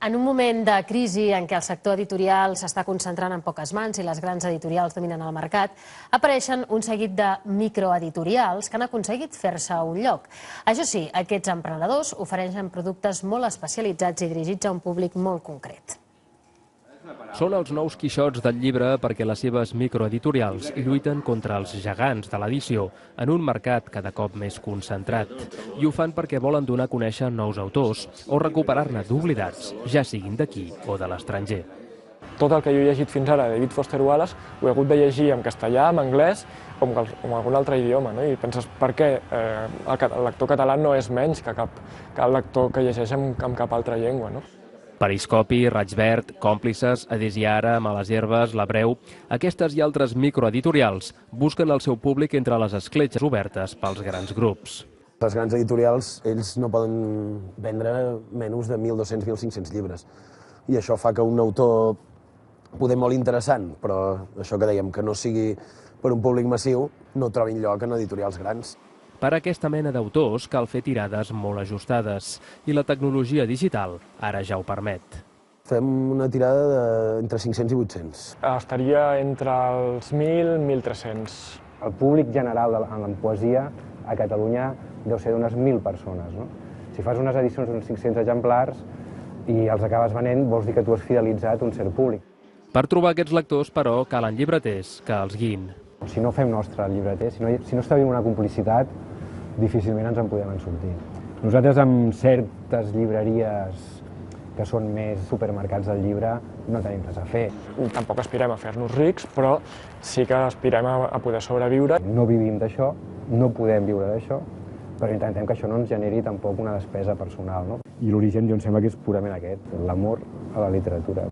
En un moment de crisi en què el sector editorial s'està concentrant en poques mans i les grans editorials dominen el mercat, apareixen un seguit de microeditorials que han aconseguit fer-se un lloc. Això sí, aquests emprenedors ofereixen productes molt especialitzats i dirigits a un públic molt concret. Són els nous quixots del llibre perquè les seves microeditorials lluiten contra els gegants de l'edició en un mercat cada cop més concentrat. I ho fan perquè volen donar a conèixer nous autors o recuperar-ne d'oblidats, ja siguin d'aquí o de l'estranger. Tot el que jo he llegit fins ara de David Foster Wallace ho he hagut de llegir en castellà, en anglès o en algun altre idioma. I penses, per què el lector català no és menys que el lector que llegeix en cap altra llengua? Periscopi, Raig Verd, Còmplices, Adesiara, Males Herbes, La Breu... Aquestes i altres microeditorials busquen el seu públic entre les escletxes obertes pels grans grups. Les grans editorials, ells no poden vendre menys de 1.200-1.500 llibres. I això fa que un autor poder molt interessant, però això que dèiem, que no sigui per un públic massiu, no trobin lloc en editorials grans. Per a aquesta mena d'autors cal fer tirades molt ajustades i la tecnologia digital ara ja ho permet. Fem una tirada entre 500 i 800. Estaria entre els 1.000 i 1.300. El públic general en la poesia a Catalunya deu ser d'unes 1.000 persones. Si fas unes edicions d'uns 500 exemplars i els acabes venent, vols dir que tu has fidelitzat un cert públic. Per trobar aquests lectors, però, calen llibreters que els guiïn. Si no fem nostre el llibreter, si no establim una complicitat, difícilment ens en podem sortir. Nosaltres amb certes llibreries que són més supermercats del llibre no tenim res a fer. Tampoc aspirem a fer-nos rics, però sí que aspirem a poder sobreviure. No vivim d'això, no podem viure d'això, però intentem que això no ens generi tampoc una despesa personal. I l'origen, jo em sembla que és purament aquest, l'amor a la literatura.